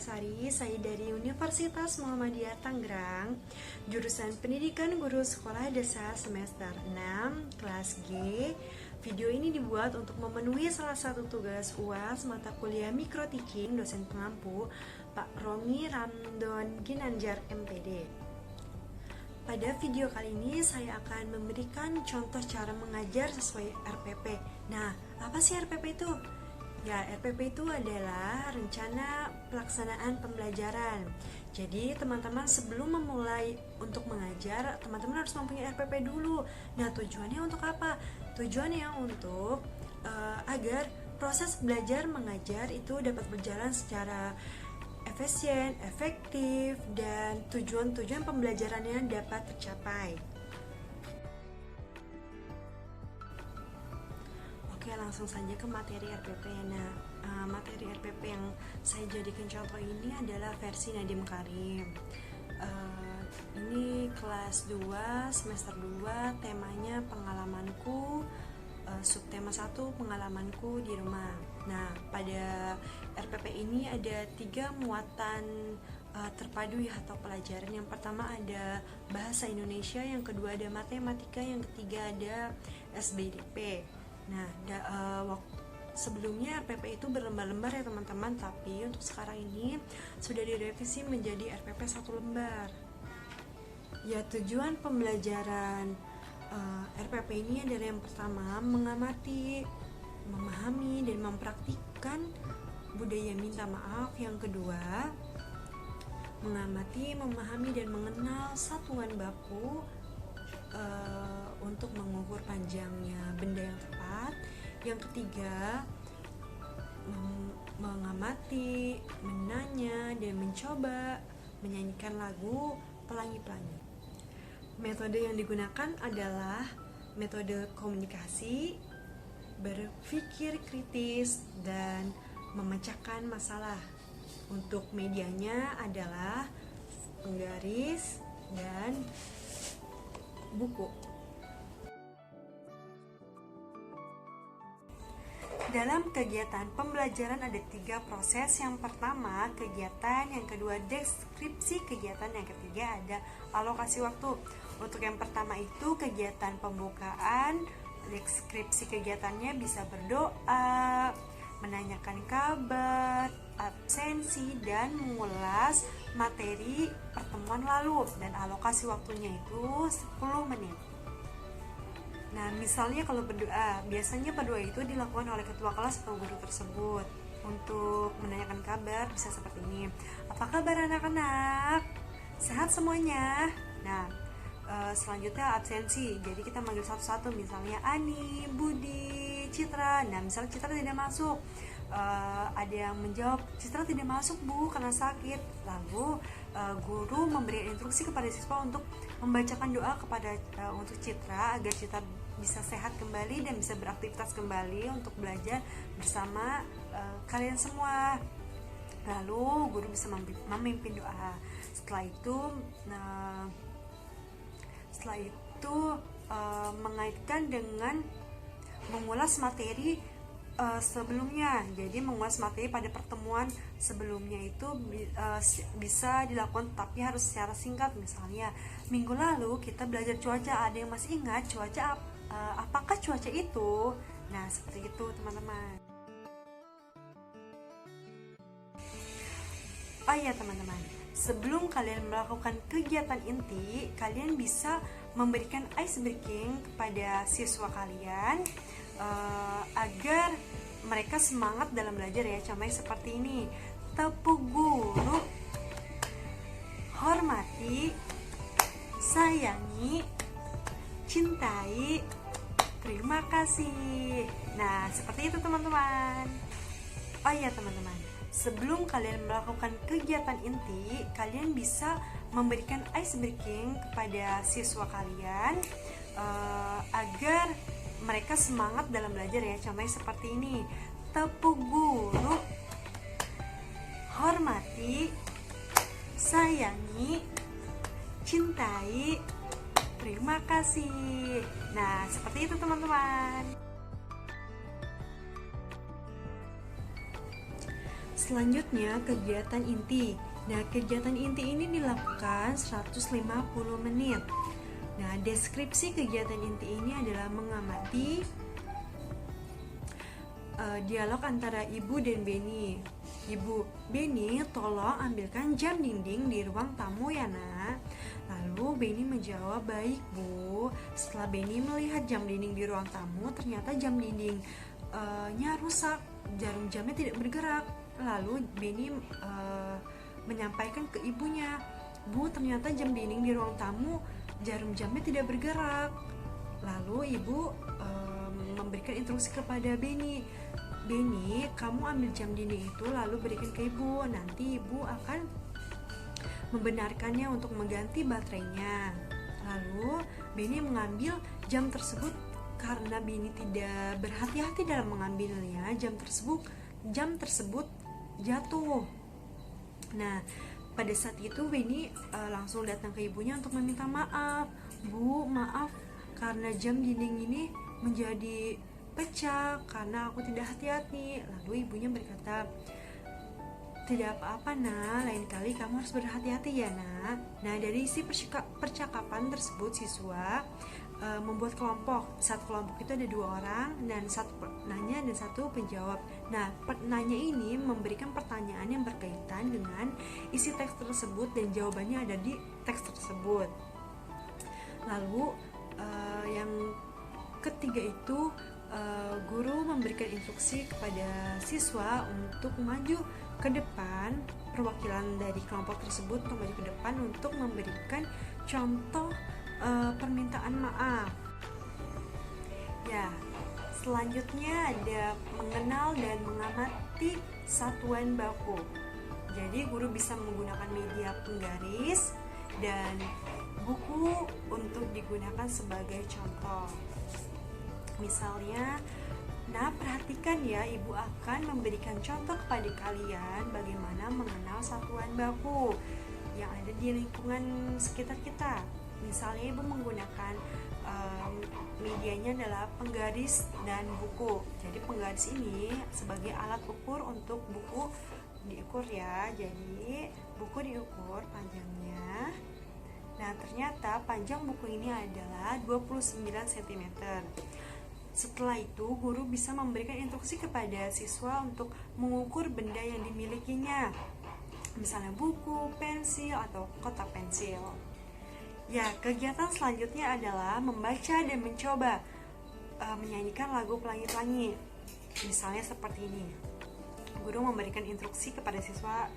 Sari, saya dari Universitas Muhammadiyah Tangerang, jurusan Pendidikan Guru Sekolah Dasar semester 6, kelas G. Video ini dibuat untuk memenuhi salah satu tugas UAS mata kuliah Micro Teaching dosen pengampu Pak Romi Ramdon Ginanjar MPD. Pada video kali ini saya akan memberikan contoh cara mengajar sesuai RPP. Nah, apa sih RPP itu? Ya, RPP itu adalah rencana pelaksanaan pembelajaran. Jadi, teman-teman sebelum memulai untuk mengajar, teman-teman harus mempunyai RPP dulu. Nah, tujuannya untuk apa? Tujuannya untuk agar proses belajar mengajar itu dapat berjalan secara efisien, efektif, dan tujuan-tujuan pembelajarannya dapat tercapai. Oke, langsung saja ke materi RPP. Nah, materi RPP yang saya jadikan contoh ini adalah versi Nadiem Karim. Ini kelas 2, semester 2, temanya pengalamanku, subtema 1, pengalamanku di rumah. Nah, pada RPP ini ada 3 muatan terpadu ya atau pelajaran. Yang pertama ada bahasa Indonesia, yang kedua ada matematika, yang ketiga ada SBDP. Nah, sebelumnya RPP itu berlembar-lembar ya teman-teman, tapi untuk sekarang ini sudah direvisi menjadi RPP 1 lembar. Ya, tujuan pembelajaran RPP ini adalah yang pertama mengamati, memahami, dan mempraktikkan budaya minta maaf. Yang kedua, mengamati, memahami, dan mengenal satuan baku untuk mengukur panjangnya benda yang tepat. Yang ketiga, mengamati, menanya, dan mencoba menyanyikan lagu Pelangi-Pelangi. Metode yang digunakan adalah metode komunikasi, berpikir kritis, dan memecahkan masalah. Untuk medianya adalah penggaris dan buku. Dalam kegiatan pembelajaran ada 3 proses. Yang pertama kegiatan, yang kedua deskripsi kegiatan, yang ketiga ada alokasi waktu. Untuk yang pertama itu kegiatan pembukaan, deskripsi kegiatannya bisa berdoa, menanyakan kabar, absensi, dan mengulas materi pertemuan lalu. Dan alokasi waktunya itu 10 menit. Nah, misalnya kalau berdoa, biasanya berdoa itu dilakukan oleh ketua kelas atau guru tersebut. Untuk menanyakan kabar bisa seperti ini. Apa kabar anak-anak? Sehat semuanya? Nah, selanjutnya absensi. Jadi kita manggil satu-satu, misalnya Ani, Budi, Citra. Nah, misalnya Citra tidak masuk, ada yang menjawab, Citra tidak masuk Bu karena sakit. Lalu guru memberi instruksi kepada siswa untuk membacakan doa kepada untuk Citra agar Citra bisa sehat kembali dan bisa beraktivitas kembali untuk belajar bersama kalian semua. Lalu guru bisa memimpin doa. Setelah itu mengaitkan dengan mengulas materi sebelumnya. Jadi mengulas materi pada pertemuan sebelumnya itu bisa dilakukan, tapi harus secara singkat. Misalnya minggu lalu kita belajar cuaca, ada yang masih ingat cuaca apakah cuaca itu? Nah, seperti itu teman-teman. Oh ya teman-teman, sebelum kalian melakukan kegiatan inti, kalian bisa memberikan ice breaking kepada siswa kalian agar mereka semangat dalam belajar ya. Contohnya seperti ini: tepuk guru, hormati, sayangi, cintai, terima kasih. Nah, seperti itu teman-teman. Oh iya teman-teman, sebelum kalian melakukan kegiatan inti, kalian bisa memberikan ice breaking kepada siswa kalian agar mereka semangat dalam belajar ya. Contohnya seperti ini: tepuk guru, hormati, sayangi, cintai, terima kasih. Nah, seperti itu teman-teman. Selanjutnya kegiatan inti. Nah, kegiatan inti ini dilakukan 150 menit. Nah, deskripsi kegiatan inti ini adalah mengamati dialog antara Ibu dan Beni. Ibu, Beni, tolong ambilkan jam dinding di ruang tamu ya nak. Lalu Beni menjawab, baik Bu. Setelah Beni melihat jam dinding di ruang tamu, ternyata jam dindingnya rusak, jarum jamnya tidak bergerak. Lalu Beni menyampaikan ke ibunya, Bu, ternyata jam dinding di ruang tamu jarum jamnya tidak bergerak. Lalu ibu memberikan instruksi kepada Beni, Beni, kamu ambil jam dinding itu lalu berikan ke ibu. Nanti ibu akan membenarkannya untuk mengganti baterainya. Lalu Beni mengambil jam tersebut. Karena Beni tidak berhati-hati dalam mengambilnya, jam tersebut jatuh. Nah, pada saat itu Beni langsung datang ke ibunya untuk meminta maaf. Bu, maaf karena jam dinding ini menjadi pecah karena aku tidak hati-hati. Lalu ibunya berkata, tidak apa-apa nak, lain kali kamu harus berhati-hati ya nak. Nah, dari isi percakapan tersebut siswa membuat kelompok. Satu kelompok itu ada 2 orang dan satu penanya dan satu penjawab. Nah, penanya ini memberikan pertanyaan yang berkaitan dengan isi teks tersebut dan jawabannya ada di teks tersebut. Lalu yang ketiga itu guru memberikan instruksi kepada siswa untuk maju ke depan, perwakilan dari kelompok tersebut untuk maju ke depan untuk memberikan contoh permintaan maaf. Ya, selanjutnya ada mengenal dan mengamati satuan baku. Jadi guru bisa menggunakan media penggaris dan buku untuk digunakan sebagai contoh. Misalnya, nah perhatikan ya, ibu akan memberikan contoh kepada kalian bagaimana mengenal satuan baku yang ada di lingkungan sekitar kita. Misalnya ibu menggunakan medianya adalah penggaris dan buku. Jadi penggaris ini sebagai alat ukur untuk buku diukur ya. Jadi buku diukur panjangnya. Nah, ternyata panjang buku ini adalah 29 cm. Setelah itu, guru bisa memberikan instruksi kepada siswa untuk mengukur benda yang dimilikinya. Misalnya buku, pensil, atau kotak pensil. Ya, kegiatan selanjutnya adalah membaca dan mencoba menyanyikan lagu Pelangi-Pelangi. Misalnya seperti ini. Guru memberikan instruksi kepada siswa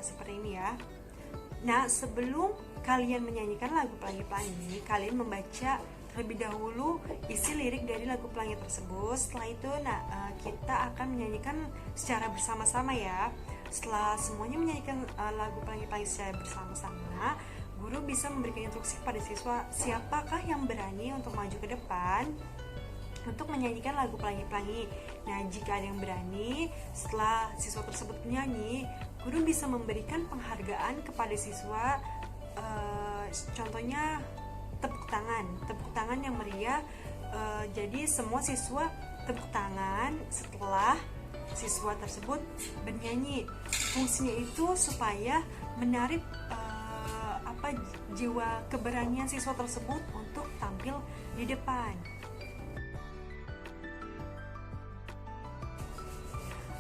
seperti ini ya. Nah, sebelum kalian menyanyikan lagu Pelangi-Pelangi, kalian membaca terlebih dahulu isi lirik dari lagu Pelangi tersebut. Setelah itu, kita akan menyanyikan secara bersama-sama ya. Setelah semuanya menyanyikan lagu Pelangi-Pelangi secara bersama-sama, guru bisa memberikan instruksi kepada siswa siapakah yang berani untuk maju ke depan untuk menyanyikan lagu Pelangi-Pelangi. Nah, jika ada yang berani, setelah siswa tersebut menyanyi, guru bisa memberikan penghargaan kepada siswa. Contohnya tepuk tangan yang meriah. Jadi semua siswa tepuk tangan setelah siswa tersebut bernyanyi. Fungsinya itu supaya menarik jiwa keberanian siswa tersebut untuk tampil di depan.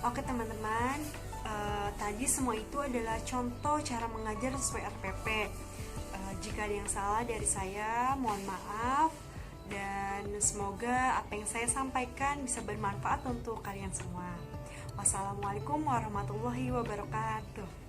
Oke teman-teman, tadi semua itu adalah contoh cara mengajar sesuai RPP. Jika ada yang salah dari saya, mohon maaf, dan semoga apa yang saya sampaikan bisa bermanfaat untuk kalian semua. Wassalamualaikum warahmatullahi wabarakatuh.